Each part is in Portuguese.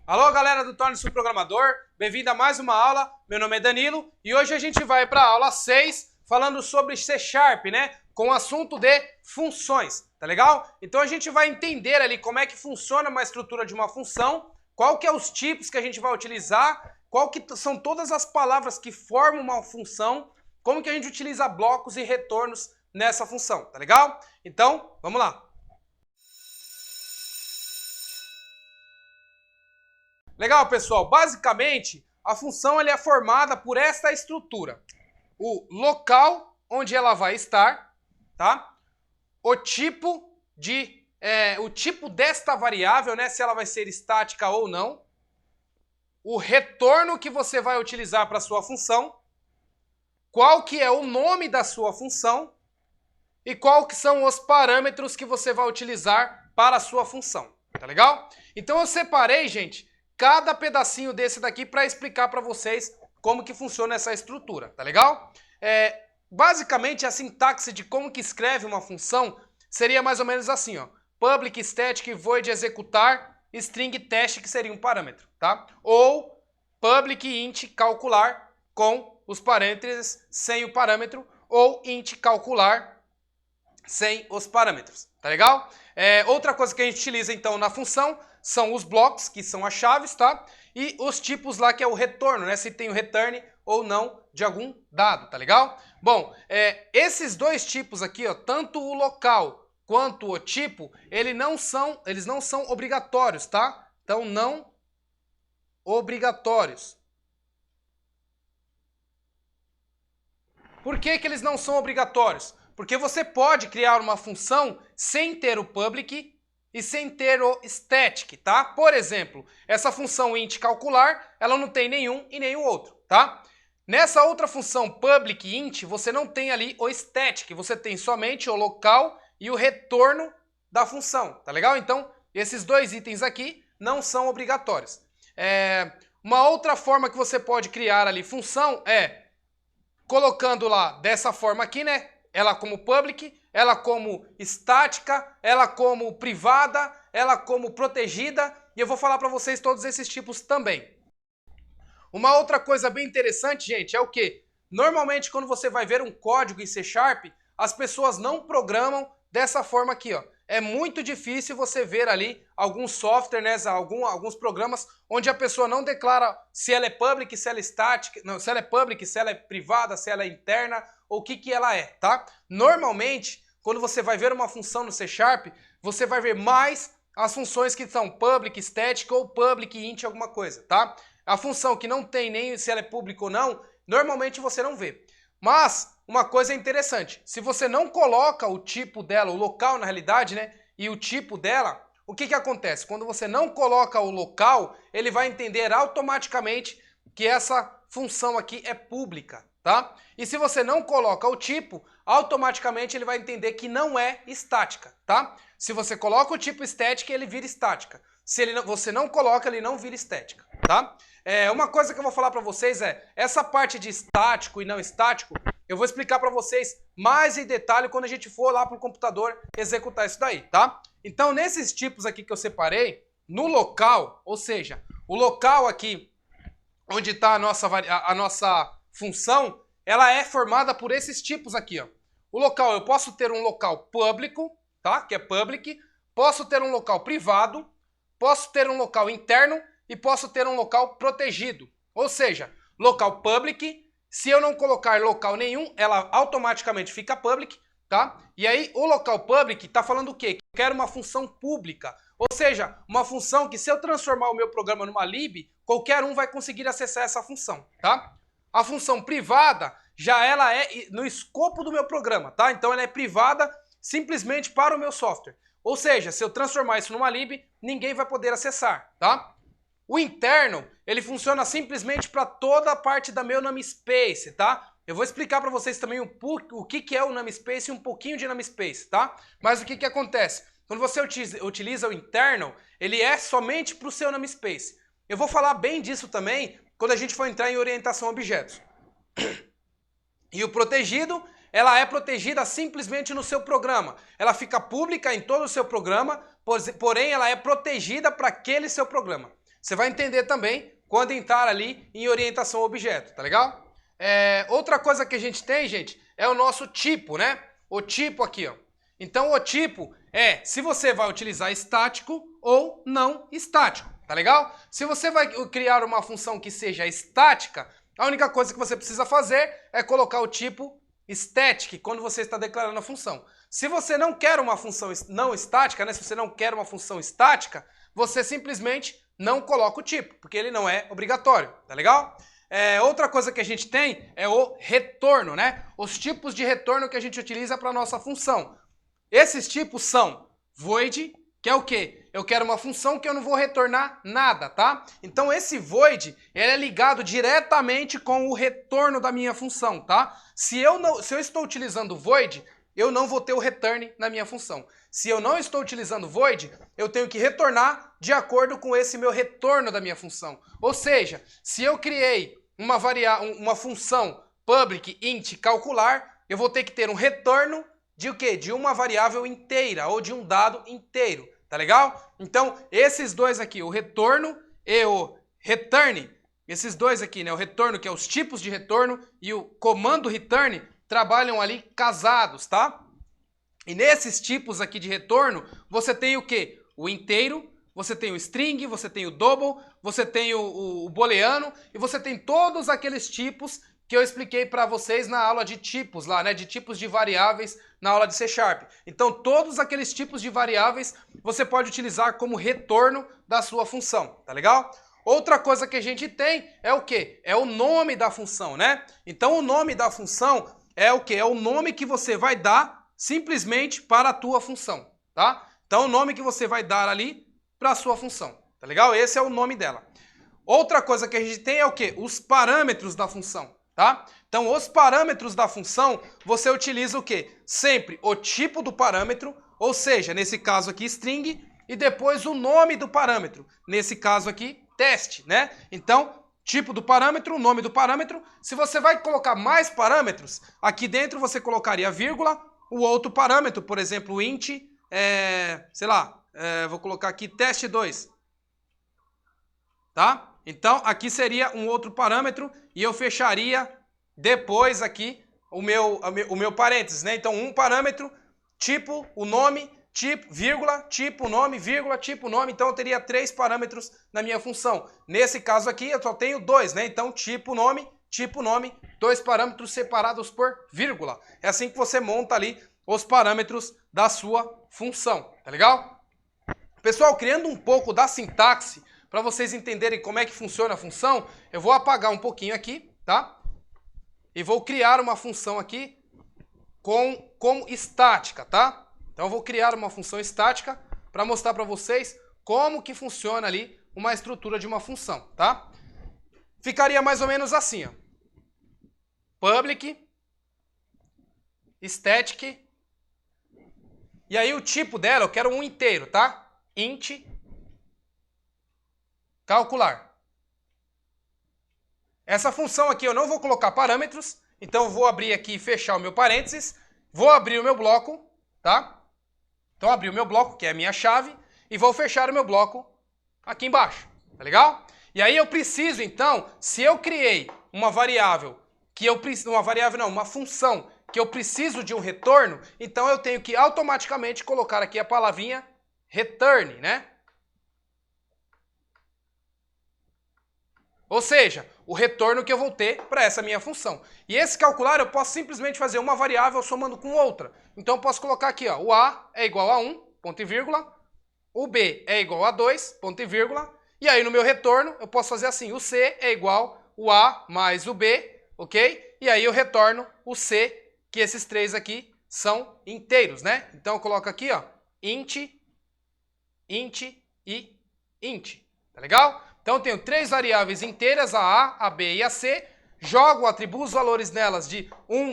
Alô, galera do Torne-se um Programador, bem-vindo a mais uma aula. Meu nome é Danilo e hoje a gente vai para a aula 6 falando sobre C#, né? Com o assunto de funções, tá legal? Então a gente vai entender ali como é que funciona uma estrutura de uma função, qual que é os tipos que a gente vai utilizar, qual que são todas as palavras que formam uma função, como que a gente utiliza blocos e retornos nessa função, tá legal? Então, vamos lá. Legal, pessoal. Basicamente, a função é formada por esta estrutura. O local onde ela vai estar, tá? O tipo desta variável, né? Se ela vai ser estática ou não. O retorno que você vai utilizar para a sua função. Qual que é o nome da sua função. E qual que são os parâmetros que você vai utilizar para a sua função. Tá legal? Então eu separei, gente, cada pedacinho desse daqui para explicar para vocês como que funciona essa estrutura, tá legal? Basicamente, a sintaxe de como que escreve uma função seria mais ou menos assim, ó. Public, static, void, executar, string, teste, que seria um parâmetro, tá? Ou public, int, calcular com os parênteses sem o parâmetro, ou int, calcular sem os parâmetros, tá legal? Outra coisa que a gente utiliza então na função são os blocos, que são as chaves, tá? E os tipos lá, que é o retorno, né? Se tem o return ou não de algum dado, tá legal? Bom, esses dois tipos aqui, ó, tanto o local quanto o tipo, eles não são obrigatórios, tá? Então, não obrigatórios. Por que que eles não são obrigatórios? Porque você pode criar uma função sem ter o public e sem ter o static, tá? Por exemplo, essa função int calcular, ela não tem nenhum e nenhum outro, tá? Nessa outra função public int, você não tem ali o static, você tem somente o local e o retorno da função, tá legal? Então, esses dois itens aqui não são obrigatórios. Uma outra forma que você pode criar ali função é colocando lá dessa forma aqui, né? Ela como public, ela como estática, ela como privada, ela como protegida, e eu vou falar para vocês todos esses tipos também. Uma outra coisa bem interessante, gente, é o que? Normalmente, quando você vai ver um código em C#, as pessoas não programam dessa forma aqui, ó. É muito difícil você ver ali algum software, né, alguns programas onde a pessoa não declara se ela é public, se ela é estática, não, se ela é public, se ela é privada, se ela é interna, ou o que ela é, tá? Normalmente, quando você vai ver uma função no C#, você vai ver mais as funções que são public, static ou public, int, alguma coisa, tá? A função que não tem nem se ela é pública ou não, normalmente você não vê. Mas uma coisa interessante, se você não coloca o tipo dela, o local na realidade, né, e o tipo dela, o que acontece? Quando você não coloca o local, ele vai entender automaticamente que essa função aqui é pública, tá? E se você não coloca o tipo, automaticamente ele vai entender que não é estática, tá? Se você coloca o tipo static, ele vira estática. Se você não coloca, ele não vira estática, tá? Uma coisa que eu vou falar para vocês essa parte de estático e não estático, eu vou explicar para vocês mais em detalhe quando a gente for lá pro computador executar isso daí, tá? Então, nesses tipos aqui que eu separei, no local, ou seja, o local aqui onde está a nossa função, ela é formada por esses tipos aqui, ó. O local, eu posso ter um local público, tá? Que é public, posso ter um local privado, posso ter um local interno e posso ter um local protegido. Ou seja, local public, se eu não colocar local nenhum, ela automaticamente fica public, tá? E aí o local public está falando o quê? Que eu quero uma função pública. Ou seja, uma função que se eu transformar o meu programa numa lib, qualquer um vai conseguir acessar essa função, tá? A função privada, já ela é no escopo do meu programa, tá? Então ela é privada simplesmente para o meu software. Ou seja, se eu transformar isso numa lib, ninguém vai poder acessar, tá? O interno, ele funciona simplesmente para toda a parte da meu namespace, tá? Eu vou explicar para vocês também o que é o namespace e um pouquinho de namespace, tá? Mas o que acontece? Quando você utiliza o internal, ele é somente para o seu namespace. Eu vou falar bem disso também quando a gente for entrar em orientação a objetos. E o protegido, ela é protegida simplesmente no seu programa. Ela fica pública em todo o seu programa, porém ela é protegida para aquele seu programa. Você vai entender também quando entrar ali em orientação ao objeto, tá legal? Outra coisa que a gente tem, gente, é o nosso tipo, né? O tipo aqui, ó. Então, o tipo é se você vai utilizar estático ou não estático, tá legal? Se você vai criar uma função que seja estática, a única coisa que você precisa fazer é colocar o tipo static quando você está declarando a função. Se você não quer uma função não estática, né? Se você não quer uma função estática, você simplesmente não coloca o tipo, porque ele não é obrigatório, tá legal? Outra coisa que a gente tem é o retorno, né? Os tipos de retorno que a gente utiliza para a nossa função. Esses tipos são void, que é o quê? Eu quero uma função que eu não vou retornar nada, tá? Então esse void, ele é ligado diretamente com o retorno da minha função, tá? Se eu estou utilizando void, eu não vou ter o return na minha função. Se eu não estou utilizando void, eu tenho que retornar de acordo com esse meu retorno da minha função. Ou seja, se eu criei uma função public int calcular, eu vou ter que ter um retorno de o quê? De uma variável inteira ou de um dado inteiro, tá legal? Então, esses dois aqui, o retorno e o return, esses dois aqui, né? O retorno, que é os tipos de retorno, e o comando return, trabalham ali casados, tá? E nesses tipos aqui de retorno, você tem o quê? O inteiro, você tem o string, você tem o double, você tem o booleano, e você tem todos aqueles tipos que eu expliquei para vocês na aula de tipos lá, né? De tipos de variáveis na aula de C#. Então, todos aqueles tipos de variáveis você pode utilizar como retorno da sua função, tá legal? Outra coisa que a gente tem é o quê? É o nome da função, né? Então, o nome da função é o quê? É o nome que você vai dar simplesmente para a tua função, tá? Então, o nome que você vai dar ali para a sua função, tá legal? Esse é o nome dela. Outra coisa que a gente tem é o quê? Os parâmetros da função. Tá? Então, os parâmetros da função, você utiliza o quê? Sempre o tipo do parâmetro, ou seja, nesse caso aqui, string, e depois o nome do parâmetro. Nesse caso aqui, teste, né? Então, tipo do parâmetro, o nome do parâmetro. Se você vai colocar mais parâmetros, aqui dentro você colocaria vírgula, o outro parâmetro, por exemplo, int, sei lá, vou colocar aqui teste2. Tá? Então, aqui seria um outro parâmetro e eu fecharia depois aqui o meu parênteses, né? Então, um parâmetro, tipo, o nome, tipo, vírgula, tipo, nome, vírgula, tipo, nome. Então, eu teria 3 parâmetros na minha função. Nesse caso aqui, eu só tenho 2, né? Então, tipo, nome, 2 parâmetros separados por vírgula. É assim que você monta ali os parâmetros da sua função, tá legal? Pessoal, criando um pouco da sintaxe, para vocês entenderem como é que funciona a função, eu vou apagar um pouquinho aqui, tá? E vou criar uma função aqui como estática, tá? Então eu vou criar uma função estática para mostrar para vocês como que funciona ali uma estrutura de uma função, tá? Ficaria mais ou menos assim, ó. Public, static, e aí o tipo dela eu quero um inteiro, tá? Int, calcular. Essa função aqui eu não vou colocar parâmetros, então eu vou abrir aqui e fechar o meu parênteses, vou abrir o meu bloco, tá? Então abri o meu bloco, que é a minha chave, e vou fechar o meu bloco aqui embaixo, tá legal? E aí eu preciso, então, se eu criei uma variável, uma função que eu preciso de um retorno, então eu tenho que automaticamente colocar aqui a palavrinha return, né? Ou seja, o retorno que eu vou ter para essa minha função. E esse calcular eu posso simplesmente fazer uma variável somando com outra. Então eu posso colocar aqui, ó, o A é igual a 1, ponto e vírgula, o B é igual a 2, ponto e vírgula, e aí no meu retorno eu posso fazer assim, o C é igual o A mais o B, ok? E aí eu retorno o C, que esses três aqui são inteiros, né? Então eu coloco aqui, ó, int e int, tá legal? Então eu tenho 3 variáveis inteiras, a A, a B e a C, jogo, atribuo os valores nelas de 1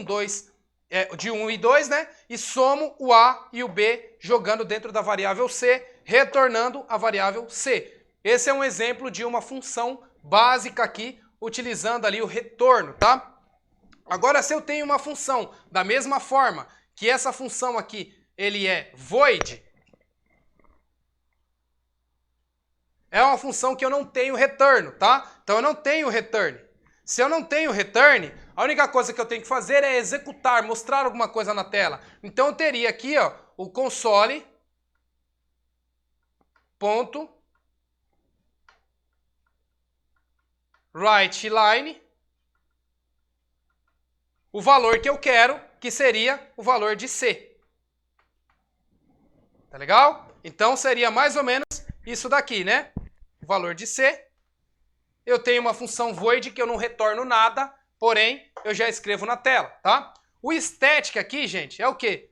e 2, né? E somo o A e o B jogando dentro da variável C, retornando a variável C. Esse é um exemplo de uma função básica aqui, utilizando ali o retorno, tá? Agora, se eu tenho uma função da mesma forma que essa função aqui, ele é void, é uma função que eu não tenho retorno, tá? Então eu não tenho return. Se eu não tenho return, a única coisa que eu tenho que fazer é executar, mostrar alguma coisa na tela. Então eu teria aqui, ó, o console ponto writeLine, o valor que eu quero, que seria o valor de C. Tá legal? Então seria mais ou menos isso daqui, né? O valor de C. Eu tenho uma função void que eu não retorno nada, porém eu já escrevo na tela, tá? O static aqui, gente, é o quê?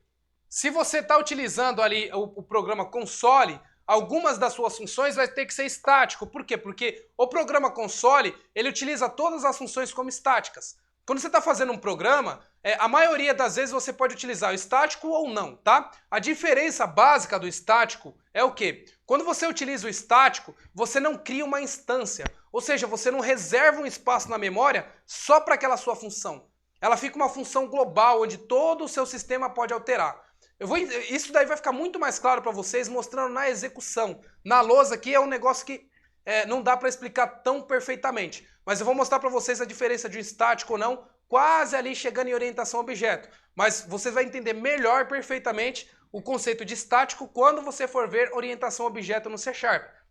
Se você está utilizando ali o programa console, algumas das suas funções vai ter que ser estático. Por quê? Porque o programa console, ele utiliza todas as funções como estáticas. Quando você está fazendo um programa, a maioria das vezes você pode utilizar o estático ou não, tá? A diferença básica do estático é o quê? Quando você utiliza o estático, você não cria uma instância. Ou seja, você não reserva um espaço na memória só para aquela sua função. Ela fica uma função global, onde todo o seu sistema pode alterar. Isso daí vai ficar muito mais claro para vocês, mostrando na execução. Na lousa aqui é um negócio que não dá para explicar tão perfeitamente. Mas eu vou mostrar para vocês a diferença de um estático ou não, quase ali chegando em orientação a objeto. Mas você vai entender melhor, perfeitamente, o conceito de estático quando você for ver orientação a objeto no C#.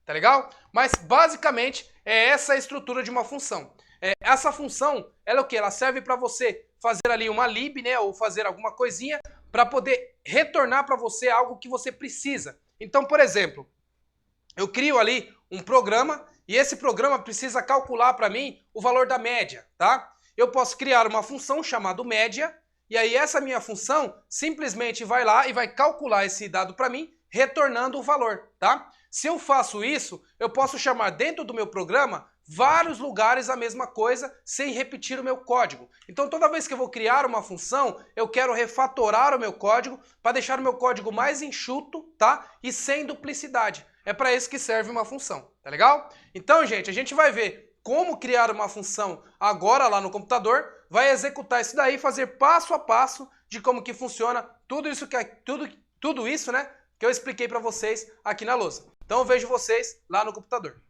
Tá legal? Mas basicamente é essa a estrutura de uma função. Essa função, ela é o quê? Ela serve para você fazer ali uma lib, né, ou fazer alguma coisinha para poder retornar para você algo que você precisa. Então, por exemplo, eu crio ali um programa e esse programa precisa calcular para mim o valor da média, tá? Eu posso criar uma função chamada média e aí essa minha função simplesmente vai lá e vai calcular esse dado para mim, retornando o valor, tá? Se eu faço isso, eu posso chamar dentro do meu programa vários lugares a mesma coisa sem repetir o meu código. Então toda vez que eu vou criar uma função, eu quero refatorar o meu código para deixar o meu código mais enxuto, tá? E sem duplicidade. É para isso que serve uma função, tá legal? Então, gente, a gente vai ver como criar uma função agora lá no computador, vai executar isso daí, fazer passo a passo de como que funciona tudo isso né, que eu expliquei para vocês aqui na lousa. Então eu vejo vocês lá no computador.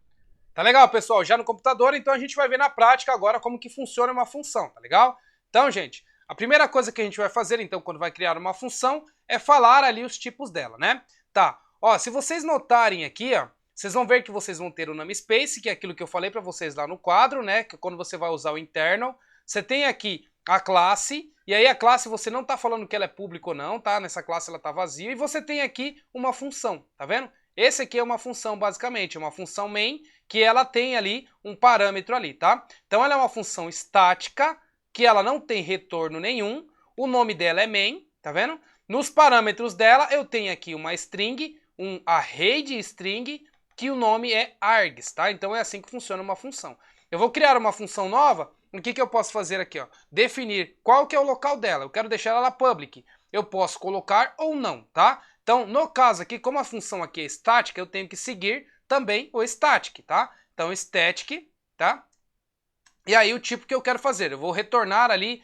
Tá legal, pessoal? Já no computador, então a gente vai ver na prática agora como que funciona uma função, tá legal? Então, gente, a primeira coisa que a gente vai fazer, então, quando vai criar uma função, é falar ali os tipos dela, né? Tá, ó, se vocês notarem aqui, ó, vocês vão ver que vocês vão ter o namespace, que é aquilo que eu falei para vocês lá no quadro, né? Que quando você vai usar o internal, você tem aqui a classe, e aí a classe você não tá falando que ela é pública ou não, tá? Nessa classe ela tá vazia, e você tem aqui uma função, tá vendo? Esse aqui é uma função, basicamente, uma função main, que ela tem ali um parâmetro ali, tá? Então ela é uma função estática, que ela não tem retorno nenhum, o nome dela é main, tá vendo? Nos parâmetros dela eu tenho aqui uma string, um array de string, que o nome é args, tá? Então é assim que funciona uma função. Eu vou criar uma função nova, o que eu posso fazer aqui, ó? Definir qual que é o local dela, eu quero deixar ela public. Eu posso colocar ou não, tá? Então, no caso aqui, como a função aqui é estática, eu tenho que seguir também o static, tá? Então, static, tá? E aí o tipo que eu quero fazer, eu vou retornar ali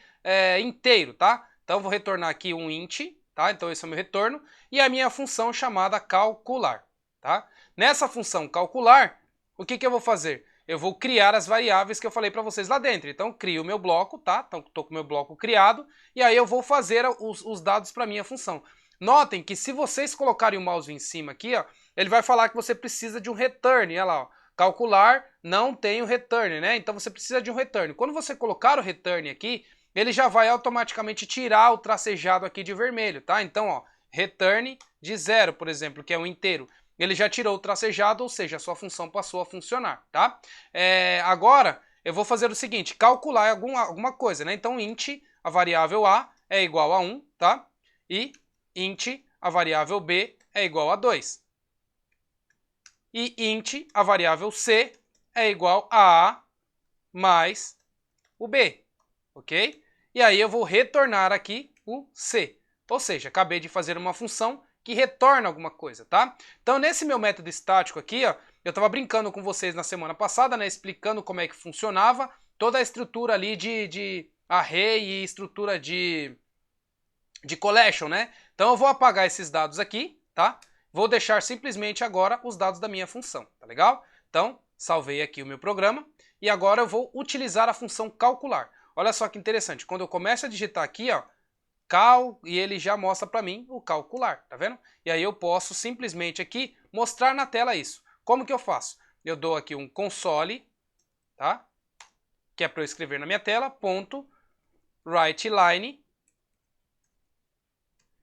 inteiro, tá? Então, eu vou retornar aqui um int, tá? Então, esse é o meu retorno. E a minha função chamada calcular, tá? Nessa função calcular, o que eu vou fazer? Eu vou criar as variáveis que eu falei para vocês lá dentro. Então, crio o meu bloco, tá? Então, estou com o meu bloco criado. E aí eu vou fazer os dados para a minha função. Notem que se vocês colocarem o mouse em cima aqui, ó, ele vai falar que você precisa de um return. Olha lá, ó, calcular não tem o return, né? Então você precisa de um return. Quando você colocar o return aqui, ele já vai automaticamente tirar o tracejado aqui de vermelho, tá? Então, ó, return de 0, por exemplo, que é um inteiro. Ele já tirou o tracejado, ou seja, a sua função passou a funcionar, tá? Agora, eu vou fazer o seguinte, calcular alguma coisa, né? Então, int, a variável a, é igual a 1, tá? E int, a variável b, é igual a 2. E int, a variável c, é igual a mais o b, ok? E aí eu vou retornar aqui o c. Ou seja, acabei de fazer uma função que retorna alguma coisa, tá? Então, nesse meu método estático aqui, ó, eu estava brincando com vocês na semana passada, né, explicando como é que funcionava toda a estrutura ali de array e estrutura de collection, né? Então, eu vou apagar esses dados aqui, tá? Vou deixar simplesmente agora os dados da minha função, tá legal? Então, salvei aqui o meu programa e agora eu vou utilizar a função calcular. Olha só que interessante, quando eu começo a digitar aqui, ó, e ele já mostra para mim o calcular, tá vendo? E aí eu posso simplesmente aqui mostrar na tela isso. Como que eu faço? Eu dou aqui um console, tá? Que é para eu escrever na minha tela, ponto, writeLine.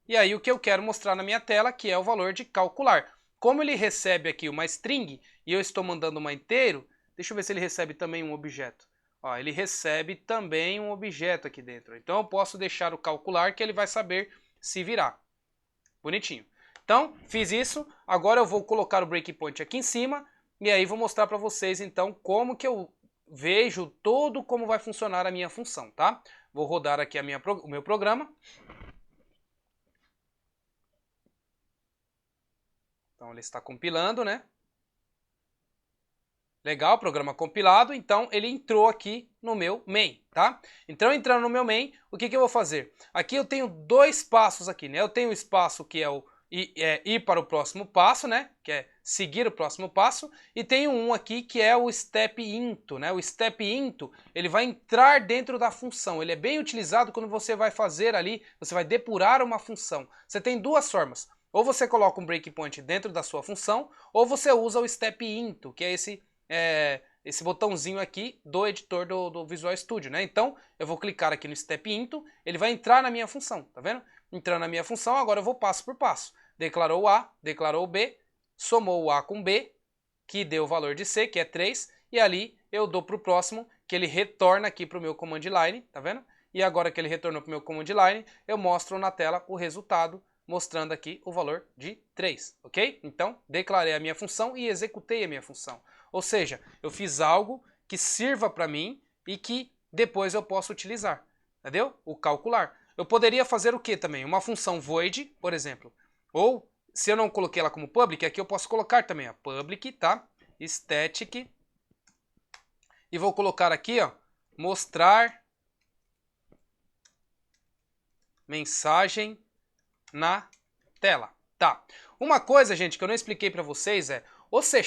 E aí o que eu quero mostrar na minha tela, que é o valor de calcular. Como ele recebe aqui uma string e eu estou mandando uma inteiro, deixa eu ver se ele recebe também um objeto. Ó, ele recebe também um objeto aqui dentro. Então eu posso deixar o calcular que ele vai saber se virar. Bonitinho. Então, fiz isso. Agora eu vou colocar o breakpoint aqui em cima e aí vou mostrar para vocês então como que eu vejo todo como vai funcionar a minha função, tá? Vou rodar aqui o meu programa. Então ele está compilando, né? Legal, programa compilado, então ele entrou aqui no meu main, tá? Então entrando no meu main, o que eu vou fazer? Aqui eu tenho dois passos aqui, né? Eu tenho o espaço que é o ir para o próximo passo, né? Que é seguir o próximo passo, e tenho um aqui que é o step into, né? O step into, ele vai entrar dentro da função, ele é bem utilizado quando você vai fazer ali, você vai depurar uma função. Você tem duas formas, ou você coloca um breakpoint dentro da sua função, ou você usa o step into, que é esse botãozinho aqui do editor do Visual Studio, né? Então, eu vou clicar aqui no Step Into, ele vai entrar na minha função, tá vendo? Entrando na minha função, agora eu vou passo por passo. Declarou A, declarou B, somou o A com B, que deu o valor de C, que é 3, e ali eu dou para o próximo, que ele retorna aqui para o meu command line, tá vendo? E agora que ele retornou para o meu command line, eu mostro na tela o resultado, mostrando aqui o valor de 3, ok? Então, declarei a minha função e executei a minha função. Ou seja, eu fiz algo que sirva para mim e que depois eu possa utilizar, entendeu? O calcular. Eu poderia fazer o que também? Uma função void, por exemplo. Ou, se eu não coloquei ela como public, aqui eu posso colocar também a public, tá? Static. E vou colocar aqui, ó, mostrar mensagem na tela. Tá. Uma coisa, gente, que eu não expliquei para vocês é, o C#,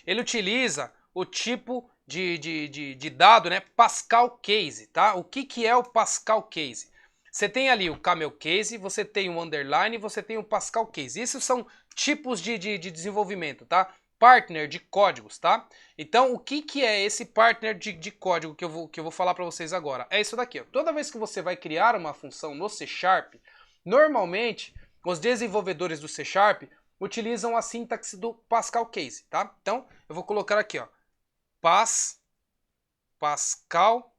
ele utiliza o tipo de dado, né, Pascal Case, tá? O que é o Pascal Case? Você tem ali o Camel Case, você tem o Underline, você tem o Pascal Case. Esses são tipos de desenvolvimento, tá? Partner de códigos, tá? Então, o que é esse partner de código que eu vou falar para vocês agora? É isso daqui, ó. Toda vez que você vai criar uma função no C#, normalmente os desenvolvedores do C# utilizam a sintaxe do Pascal Case, tá? Então, eu vou colocar aqui, ó, Pascal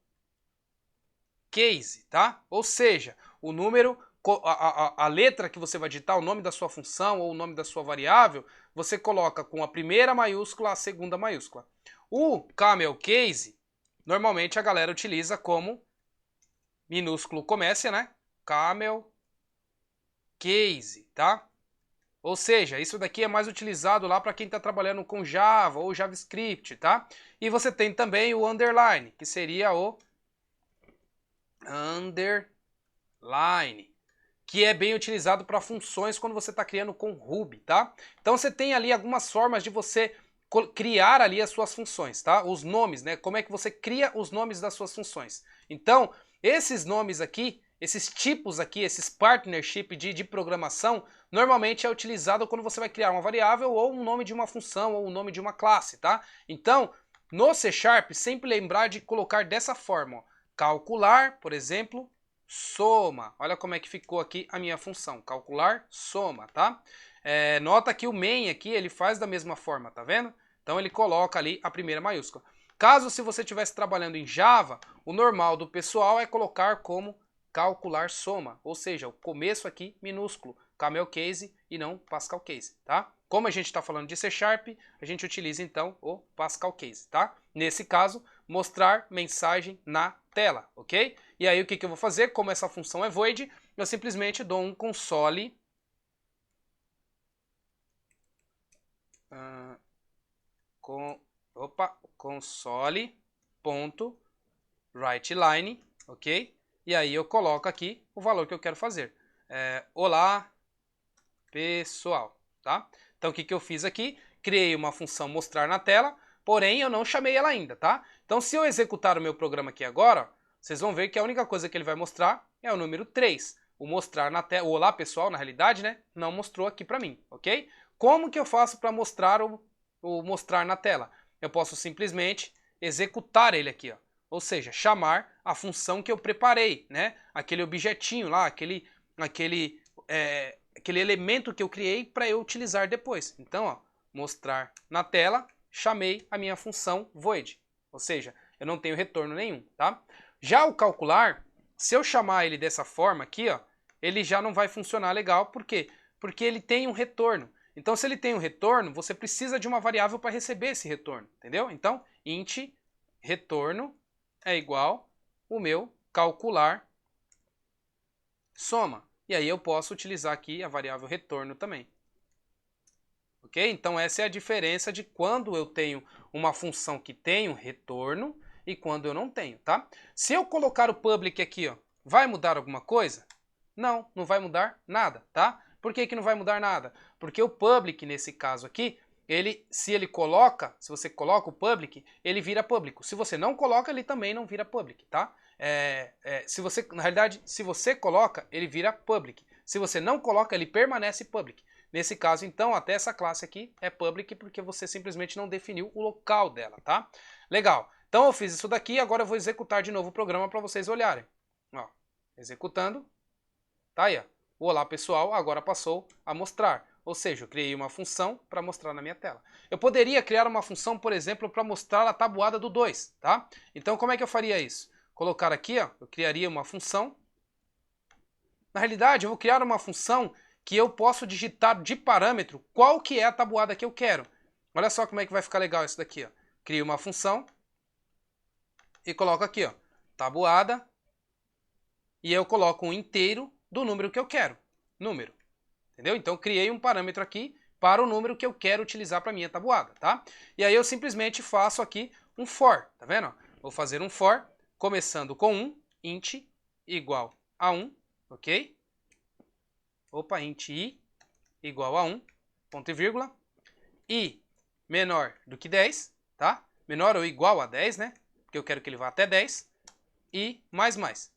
Case, tá? Ou seja, o número, a letra que você vai digitar, o nome da sua função ou o nome da sua variável, você coloca com a primeira maiúscula, a segunda maiúscula. O Camel Case, normalmente a galera utiliza como minúsculo começa, né? Camel Case, tá? Ou seja, isso daqui é mais utilizado lá para quem está trabalhando com Java ou JavaScript, tá? E você tem também o underline, que seria o underline, que é bem utilizado para funções quando você está criando com Ruby, tá? Então você tem ali algumas formas de você criar ali as suas funções, tá? Os nomes, né? Como é que você cria os nomes das suas funções. Então, esses nomes aqui, esses tipos aqui, esses partnership de programação, normalmente é utilizado quando você vai criar uma variável ou um nome de uma função ou um nome de uma classe, tá? Então, no C#, sempre lembrar de colocar dessa forma, ó, calcular, por exemplo, soma. Olha como é que ficou aqui a minha função, calcular soma, tá? Nota que o main aqui, ele faz da mesma forma, tá vendo? Então ele coloca ali a primeira maiúscula. Caso se você estivesse trabalhando em Java, o normal do pessoal é colocar como calcular soma, ou seja, o começo aqui minúsculo, Camel Case e não Pascal Case, tá? Como a gente está falando de C#, a gente utiliza então o Pascal Case, tá? Nesse caso, mostrar mensagem na tela, ok? E aí o que eu vou fazer? Como essa função é void, eu simplesmente dou um console console.writeLine, ok? E aí eu coloco aqui o valor que eu quero fazer. Olá, pessoal, tá? Então o que eu fiz aqui? criei uma função mostrar na tela, porém eu não chamei ela ainda, tá? Então se eu executar o meu programa aqui agora, vocês vão ver que a única coisa que ele vai mostrar é o número 3. O mostrar na tela, o olá pessoal, na realidade, né, não mostrou aqui para mim, ok? Como que eu faço para mostrar o mostrar na tela? Eu posso simplesmente executar ele aqui, ó. Ou seja, chamar a função que eu preparei, né? Aquele objetinho lá, aquele elemento que eu criei para eu utilizar depois. Então, ó, mostrar na tela, chamei a minha função void. Ou seja, eu não tenho retorno nenhum, tá? Já o calcular, se eu chamar ele dessa forma aqui, ó, ele já não vai funcionar legal. Por quê? Porque ele tem um retorno. Então, se ele tem um retorno, você precisa de uma variável para receber esse retorno, entendeu? Então, int retorno é igual o meu calcular soma. E aí eu posso utilizar aqui a variável retorno também. Ok? Então, essa é a diferença de quando eu tenho uma função que tem um retorno e quando eu não tenho, tá? Se eu colocar o public aqui, ó, vai mudar alguma coisa? Não, não vai mudar nada, tá? Por que que não vai mudar nada? Porque o public, nesse caso aqui, se você coloca o public, ele vira público. Se você não coloca, ele também não vira public, tá? Na realidade, se você coloca, ele vira public. Se você não coloca, ele permanece public. Nesse caso, então, até essa classe aqui é public porque você simplesmente não definiu o local dela, tá? Legal. Então eu fiz isso daqui, agora eu vou executar de novo o programa para vocês olharem. Ó, executando. Tá aí, ó. O olá pessoal agora passou a mostrar. Ou seja, eu criei uma função para mostrar na minha tela. Eu poderia criar uma função, por exemplo, para mostrar a tabuada do 2, tá? Então como é que eu faria isso? Colocar aqui, ó, eu criaria uma função. Na realidade, eu vou criar uma função que eu posso digitar de parâmetro qual que é a tabuada que eu quero. Olha só como é que vai ficar legal isso daqui, ó. Crio uma função e coloco aqui, ó, tabuada, e eu coloco um inteiro do número que eu quero, número. Entendeu? Então eu criei um parâmetro aqui para o número que eu quero utilizar para minha tabuada, tá? E aí eu simplesmente faço aqui um for, tá vendo? Vou fazer um for, começando com 1, int igual a 1, ok? Opa, int i igual a 1, ponto e vírgula, i menor do que 10, tá? Menor ou igual a 10, né? Porque eu quero que ele vá até 10, e mais,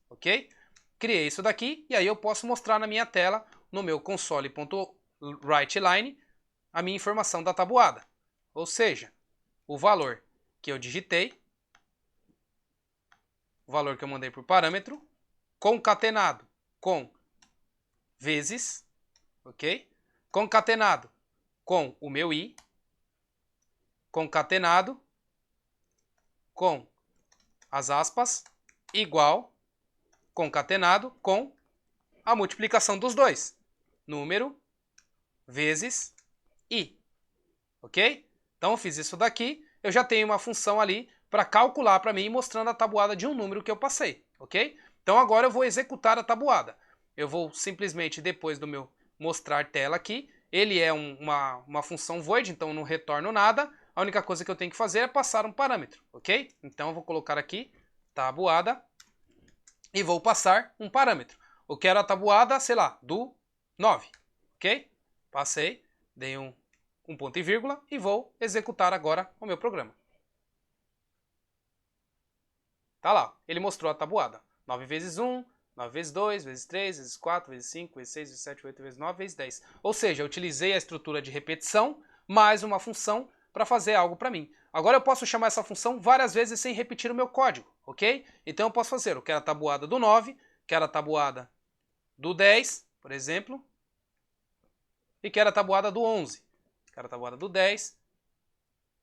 ok? Criei isso daqui, e aí eu posso mostrar na minha tela, no meu console.writeLine, a minha informação da tabuada. Ou seja, o valor que eu digitei, o valor que eu mandei por parâmetro, concatenado com vezes, ok? Concatenado com o meu i, concatenado com as aspas, igual, concatenado com a multiplicação dos dois. Número vezes i. Ok? Então eu fiz isso daqui, eu já tenho uma função ali para calcular para mim, mostrando a tabuada de um número que eu passei. Ok? Então agora eu vou executar a tabuada. Eu vou simplesmente, depois do meu mostrar tela aqui, ele é uma função void, então eu não retorno nada. A única coisa que eu tenho que fazer é passar um parâmetro. Ok? Então eu vou colocar aqui, tabuada, e vou passar um parâmetro. Eu quero a tabuada, sei lá, do 9, ok? Passei, dei um ponto e vírgula e vou executar agora o meu programa. Tá lá, ele mostrou a tabuada. 9 vezes 1, 9 vezes 2, vezes 3, vezes 4, vezes 5, vezes 6, vezes 7, 8, vezes 9, vezes 10. Ou seja, eu utilizei a estrutura de repetição mais uma função para fazer algo para mim. Agora eu posso chamar essa função várias vezes sem repetir o meu código, ok? Então eu posso fazer, eu quero a tabuada do 9, quero a tabuada do 10, por exemplo, e quero a tabuada do 11, quero a tabuada do 10,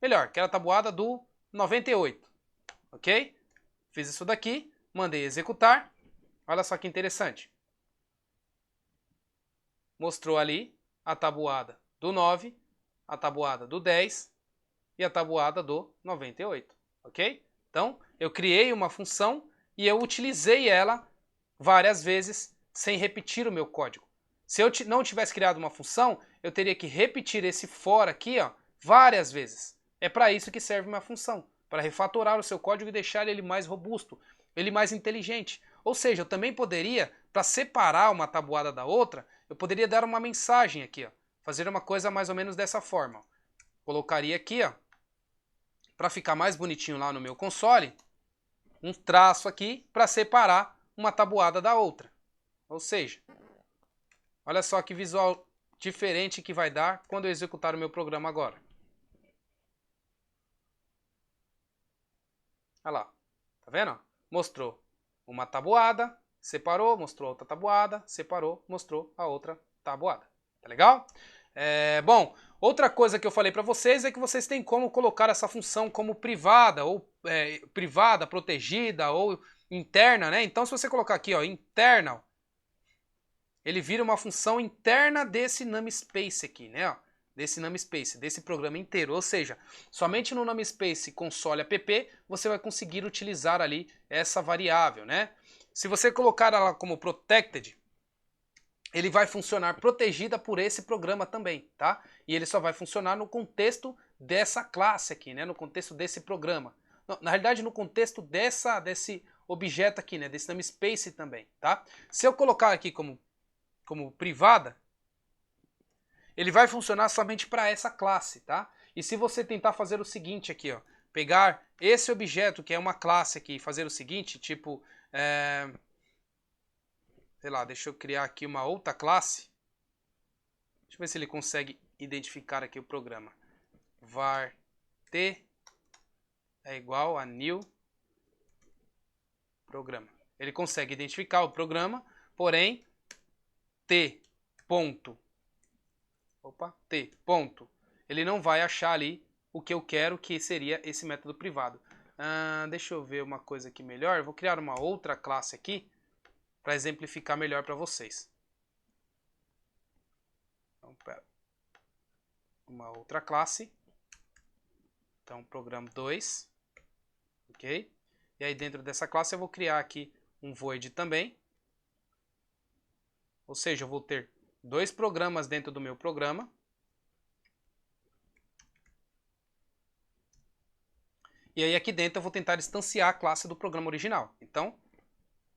melhor, quero a tabuada do 98, ok? Fiz isso daqui, mandei executar, olha só que interessante. Mostrou ali a tabuada do 9, a tabuada do 10 e a tabuada do 98, ok? Então, eu criei uma função e eu utilizei ela várias vezes sem repetir o meu código. Se eu não tivesse criado uma função, eu teria que repetir esse for aqui, ó, várias vezes. É para isso que serve uma função, para refatorar o seu código e deixar ele mais robusto, ele mais inteligente. Ou seja, eu também poderia, para separar uma tabuada da outra, eu poderia dar uma mensagem aqui, ó, fazer uma coisa mais ou menos dessa forma. colocaria aqui, ó, para ficar mais bonitinho lá no meu console, um traço aqui para separar uma tabuada da outra. Ou seja, olha só que visual diferente que vai dar quando eu executar o meu programa agora. Olha lá, tá vendo? Mostrou uma tabuada, separou, mostrou outra tabuada, separou, mostrou a outra tabuada. Tá legal? Bom, outra coisa que eu falei para vocês é que vocês têm como colocar essa função como privada, ou privada, protegida, ou interna, né? Então, se você colocar aqui, ó, internal, ele vira uma função interna desse namespace aqui, né? Ó, desse namespace, desse programa inteiro. Ou seja, somente no namespace console app você vai conseguir utilizar ali essa variável, né? Se você colocar ela como protected, ele vai funcionar protegida por esse programa também, tá? E ele só vai funcionar no contexto dessa classe aqui, né? No contexto desse programa. Na realidade, no contexto desse objeto aqui, né? Desse namespace também, tá? Se eu colocar aqui como privada, ele vai funcionar somente para essa classe, tá? E se você tentar fazer o seguinte aqui, ó, pegar esse objeto que é uma classe aqui e fazer o seguinte, tipo, sei lá, deixa eu criar aqui uma outra classe. Deixa eu ver se ele consegue identificar aqui o programa. var t é igual a new programa. Ele consegue identificar o programa, porém t ponto, ele não vai achar ali o que eu quero, que seria esse método privado. Deixa eu ver uma coisa aqui melhor. Eu vou criar uma outra classe aqui para exemplificar melhor para vocês. Então, pera. Uma outra classe. Então, programa 2. Ok? E aí dentro dessa classe eu vou criar aqui um void também. Ou seja, eu vou ter dois programas dentro do meu programa. E aí aqui dentro eu vou tentar instanciar a classe do programa original. Então,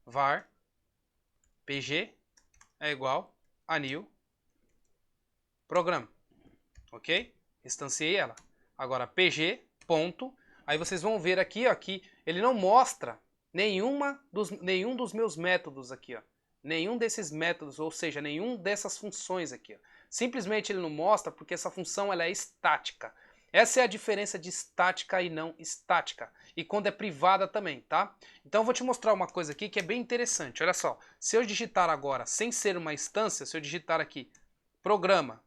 var pg é igual a new programa. Ok? Instanciei ela. Agora pg ponto. Aí vocês vão ver aqui, ó, que ele não mostra nenhum dos meus métodos aqui, ó. Nenhum desses métodos, ou seja, nenhum dessas funções aqui, ó. Simplesmente ele não mostra porque essa função ela é estática. Essa é a diferença de estática e não estática. E quando é privada também, tá? Então eu vou te mostrar uma coisa aqui que é bem interessante. Olha só, se eu digitar agora, sem ser uma instância, se eu digitar aqui, programa,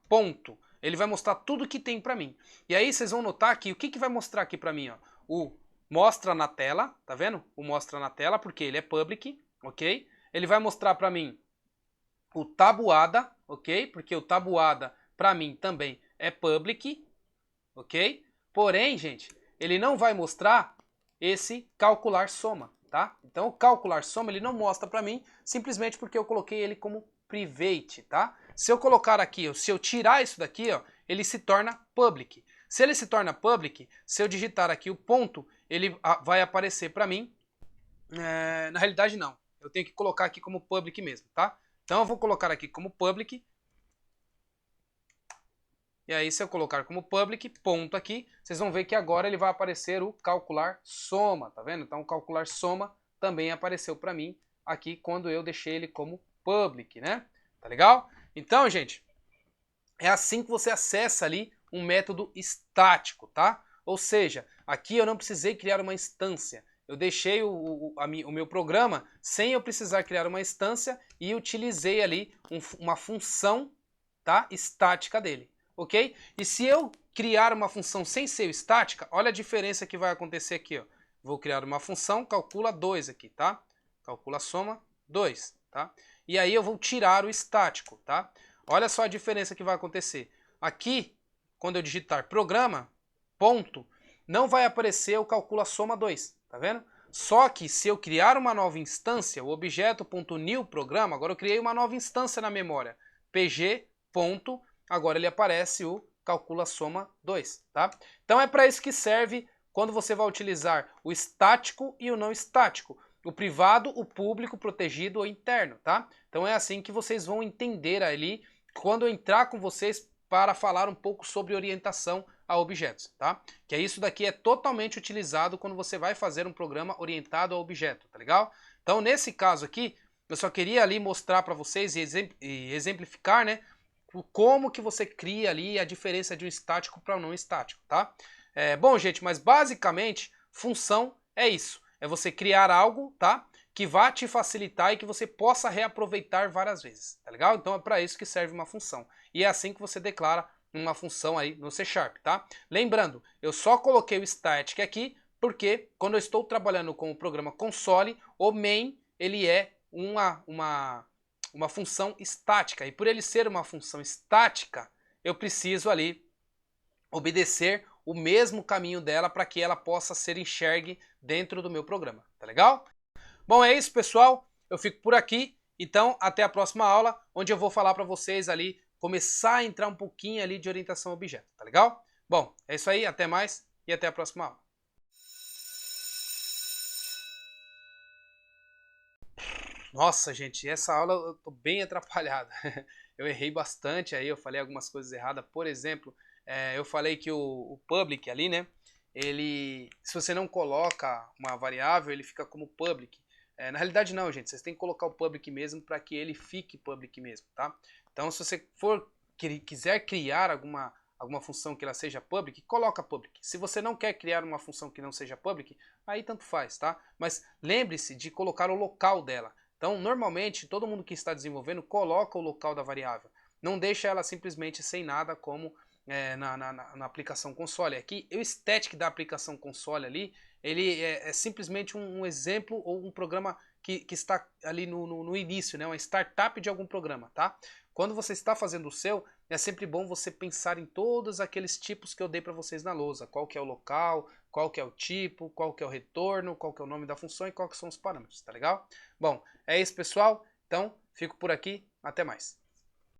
ponto, ele vai mostrar tudo que tem para mim. E aí vocês vão notar que o que vai mostrar aqui para mim, ó? O mostra na tela, tá vendo? O mostra na tela, porque ele é public, ok? Ele vai mostrar para mim o tabuada, ok? Porque o tabuada para mim também é public, ok? Porém, gente, ele não vai mostrar esse calcular soma, tá? Então o calcular soma ele não mostra para mim simplesmente porque eu coloquei ele como private, tá? Se eu colocar aqui, se eu tirar isso daqui, ó, ele se torna public. Se ele se torna public, se eu digitar aqui o ponto, ele vai aparecer para mim. Na realidade não, eu tenho que colocar aqui como public mesmo, tá? Então eu vou colocar aqui como public. E aí se eu colocar como public, ponto aqui, vocês vão ver que agora ele vai aparecer o calcular soma, tá vendo? Então o calcular soma também apareceu para mim aqui quando eu deixei ele como public, né? Tá legal? Então, gente, é assim que você acessa ali um método estático, tá? Ou seja, aqui eu não precisei criar uma instância. Eu deixei o meu programa sem eu precisar criar uma instância e utilizei ali uma função, tá, estática dele, ok? E se eu criar uma função sem ser estática, olha a diferença que vai acontecer aqui, ó. Vou criar uma função, calcula 2 aqui, tá? Calcula soma 2, tá? E aí eu vou tirar o estático, tá? Olha só a diferença que vai acontecer. Aqui, quando eu digitar programa, ponto, não vai aparecer o calcula soma 2, tá vendo? Só que se eu criar uma nova instância, o objeto.new programa, agora eu criei uma nova instância na memória, pg, ponto, agora ele aparece o calcula soma 2, tá? Então é para isso que serve quando você vai utilizar o estático e o não estático. o privado, o público, o protegido ou interno, tá? Então é assim que vocês vão entender ali quando eu entrar com vocês para falar um pouco sobre orientação a objetos, tá? Que é isso daqui é totalmente utilizado quando você vai fazer um programa orientado a objeto, tá legal? Então nesse caso aqui, eu só queria ali mostrar para vocês e exemplificar, né, como que você cria ali a diferença de um estático para um não estático, tá? Bom, gente, mas basicamente função é isso, é você criar algo, tá? Que vá te facilitar e que você possa reaproveitar várias vezes, tá legal? Então é para isso que serve uma função. E é assim que você declara uma função aí no C Sharp, tá? Lembrando, eu só coloquei o static aqui porque quando eu estou trabalhando com o programa console, o main ele é uma função estática. E por ele ser uma função estática, eu preciso ali obedecer o mesmo caminho dela para que ela possa ser enxergue dentro do meu programa, tá legal? Bom, é isso, pessoal. Eu fico por aqui. Então, até a próxima aula, onde eu vou falar para vocês ali, começar a entrar um pouquinho ali de orientação a objeto, tá legal? Bom, é isso aí. Até mais e até a próxima aula. Nossa, gente, essa aula eu tô bem atrapalhado. Eu errei bastante aí, eu falei algumas coisas erradas. Por exemplo, eu falei que o public ali, né? Ele, se você não coloca uma variável, ele fica como public. Na realidade não, gente, vocês têm que colocar o public mesmo para que ele fique public mesmo, tá? Então, se você quiser criar alguma função que ela seja public, coloca public. Se você não quer criar uma função que não seja public, aí tanto faz, tá? Mas lembre-se de colocar o local dela. Então, normalmente, todo mundo que está desenvolvendo coloca o local da variável. Não deixa ela simplesmente sem nada como na aplicação console. Aqui, o static da aplicação console ali, ele é simplesmente um exemplo ou um programa que está ali no início, né? Uma startup de algum programa, tá? Quando você está fazendo o seu, é sempre bom você pensar em todos aqueles tipos que eu dei para vocês na lousa. Qual que é o local, qual que é o tipo, qual que é o retorno, qual que é o nome da função e quais são os parâmetros, tá legal? Bom, é isso, pessoal. Então, fico por aqui. Até mais.